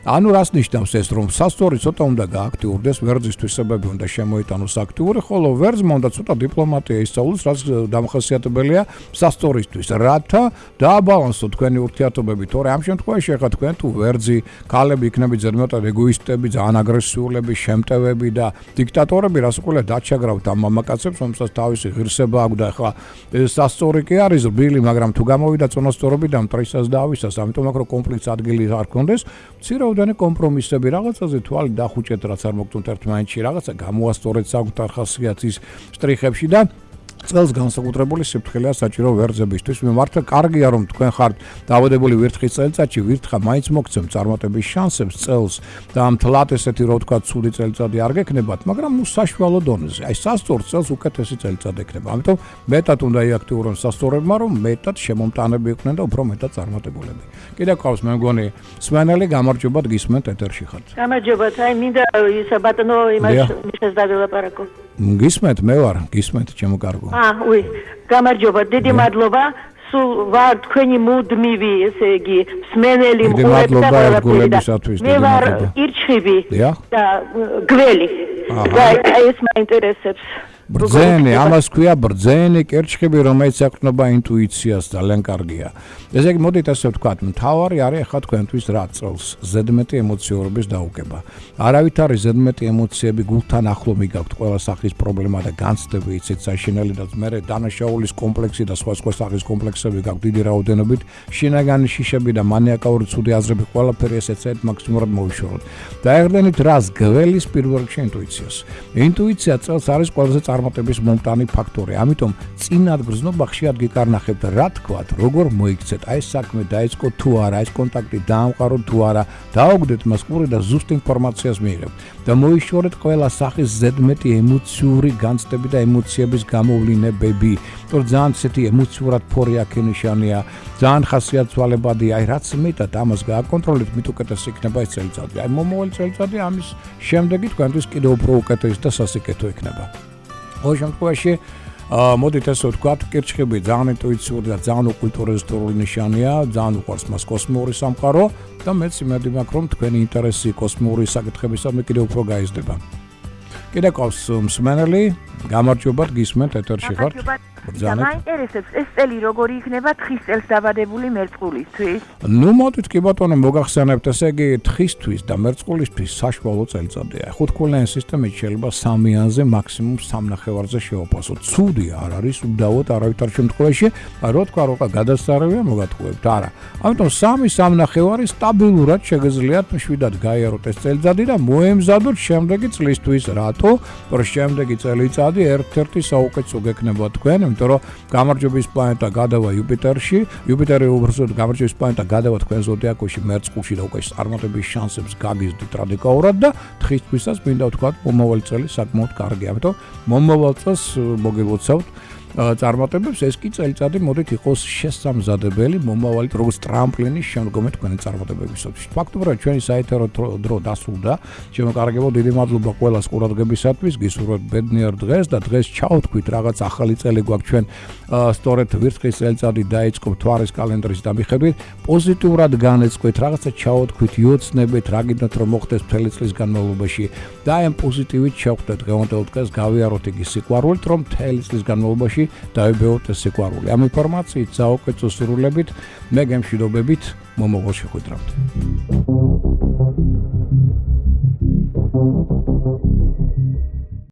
ანუ რას ნიშნავს ეს, რომ სასწორი ცოტა უნდა გააქტიურდეს, ვერძის თვისებები უნდა შემოიტანოს აქტიური, ხოლო ვერძმა უნდა ცოტა დიპლომატია ისწავლოს, რაც დამახასიათებელია სასწორისთვის, რათა დააბალანსოთ თქვენი ურთიერთობები, თორე ამ შემთხვევაში ახლა თქვენ თუ ვერძი, ქალები იქნებით ზედმეტად ეგოისტები, ძალიან აგრესიულები, შემტევები და დიქტატორები, რას უყურებთ დაჩაგრავთ ამ მამაკაცებს, რომელსაც თავისი ღირსება აქვს და ახლა სასწორი კი არის რბილი, მაგრამ თუ გამოვიდა წონასწორობიდან მტრისას და ავისას, ამიტომ აქ რო კონფლიქტს ადგილი არ ქონდეს, მცირეოდენი კომპრომისები, რაღაცაზე თვალი დახუჭეთ, რაც არ მოგწონთ ერთმანეთში, რაღაცა გამოასწორეთ საკუთარ ხასიათის შტრიხებში და წელს განსაკუთრებული სიფრთხილეა საჭირო ვერძებისთვის. მე მართლა კარგია რომ თქვენ ხართ დავადებული ვირთხის წელიწადში, ვირთხა მაინც მოგცემ წარმატების შანსებს წელს და ამ თლად ესეთი რო თქვა ცუდი წელიწადი არ გექნებათ, მაგრამ საშუალო დონეზე. აი სასწორ წელს უკეთესი წელიწადი ექნება. ამიტომ მეტად უნდა იაქტიურონ სასწორებმა, რომ მეტად შემომტანები იყვნენ და უფრო მეტად წარმატებულები. კიდევ ყავს მე მგონი სვენელი, გამარჯობათ, გისმენთ ეთერში ხართ. გამარჯობათ, აი მინდა ისა ბატონო იმას მიშეს დაველაპარაკო. გისმენთ, მე ვარ, გისმენთ, ჩემო კარგო. უი, გამარჯობა, დიდი მადლობა. სულ ვარ თქვენი მუდმივი, ესე იგი, მსმენელი მყურები და ყველაფერი. მე ვარ ირჩხიბი და გველი. და ეს მაინტერესებს. ბრძენი, ამას ქვია ბრძენი, კერჩხები, რომელიც ეკუთვნება ინტუიციას, ძალიან კარგია. ესე იგი, მოდით ასე ვთქვათ, მთავარი არის ახლა თქვენთვის რა წელს, ზედმეტი ემოციურობის დაუგება. არავით არის ზედმეტი ემოციები გულთან ახლო მიგაქვთ, ყველა სახის პრობლემა და განცდები იცით საშინელი და მე დანაშაულის კომპლექსი და სხვა სახის კომპლექსები გაქვთ დიდი რაოდენობით, შინაგანი შიშები და მანიაკალური ცუდი აზრები, ყველაფერი ესეცეთ მაქსიმუმად მოვიშოროთ. დაერდენით რას გველის პირველ რიგში ინტუიციას. ინტუიცია წელს არის ყველაზე წარმატების მომტანი ფაქტორი. ამიტომ წინად გრძნობა ხშირად გიკარნახებთ, რა თქვათ, როგორ მოიქცეთ, აი ეს საქმე დაიწყო თუ არა, ეს კონტაქტი დაამყაროთ თუ არა, დაუგდეთ მას ყური და ზუსტ ინფორმაციას მიიღებთ და მოიშორეთ ყველა სახის ზედმეტი ემოციური განცდები და ემოციების გამოვლინებები. თორე ძალიან ცეთი ემოციურად ფორი აქენიშანია, ძალიან ხასიათვალებადია, აი რაც მეტად ამას გააკონტროლეთ, მით უკეთესი იქნება ეს წელიწადი. აი მომავალი წელიწადი ამის შემდეგი თქვენთვის კიდევ უფრო უკეთესი და სასიკეთო იქნება. ყოველ შემთხვევაში მოდით ესე ვთქვათ, კირჩხები ძალიან ინტუიციური და ძალიან უკულტურიზებული ნიშანია, ძალიან უყვარს მას კოსმიური სამყარო და მეც იმედი მაქვს, რომ თქვენი ინტერესი კოსმიური საკითხებისადმი კიდევ უფრო გაიზრდება. კიდევ ყავს მსმენელი, გამარჯობათ, გისმენთ ეთერში ხართ. მაინტერესებს ეს წელი როგორი იქნება თხის წელს დაბადებული მერწყულისთვის? ნუ მოდით კი ბატონო მოგახსენებთ, ესე იგი თხისთვის და მერწყულისთვის საშუალო წელიწადია. ხუთქულიანი სისტემით შეიძლება 3-იანზე მაქსიმუმ 3.5-ზე შევაფასოთ. ცუდი არ არის, უდავოდ არავითარ შემთხვევაში, რო თქვა რომ გადასარევია მოგატყუებთ, არა. ამიტომ 3.5 სტაბილურად შეგიძლიათ მშვიდად გაიაროთ ეს წელიწადი და მოემზადოთ შემდეგი წლისთვის. რატო? რომ შემდეგი წელიწადი წელიწადი ერთ-ერთი საუკეთესო გექნება თქვენ, იმიტომ რომ გამარჯვების პლანეტა გადავა იუპიტერში, იუპიტერი უბრალოდ გამარჯვების პლანეტა გადავა თქვენ ზოდიაკოში მერწყულში და უკვე წარმატების შანსებს გაგიზდით რადიკალურად და თხისთვისაც მინდა ვთქვათ, მომავალი წელი საკმაოდ კარგია, ამიტომ მომავალ წელს მოგილოცავთ წარმატებებს, ეს კი წელიწადი მოდით იყოს შესამზადებელი მომავალი როგორც ტრამპლინი შემდგომი თქვენი წარმატებებისათვის. ფაქტობრივად ჩვენი საეთერო დრო დასრულდა. შემოკარგებო, დიდი მადლობა ყველას ყურადღებისათვის. გისურვებთ ბედნიერ დღეს და დღეს ჩავთქვით რაღაც ახალი წელი გვაქვს ჩვენ. სწორედ ვირთხის წელიწადი დაიწყო მთვარის კალენდრის დამიხედვით. პოზიტიურად განეწყვეთ, რაღაცა ჩავთქვით, იოცნებით, რა გინდათ რომ მოხდეს მთელი წლის განმავლობაში და ამ პოზიტივით შევხვდეთ დღევანდელ დღეს, გავიაროთ იგი სიყვარულით, რომ მთელი წლის განმავლობაში დავიბეოთ ეს სიყვარული. ამ ინფორმაციით საუკეთესო სურვილებით მე გემშვიდობებით მომავალ შეხვედრამდე.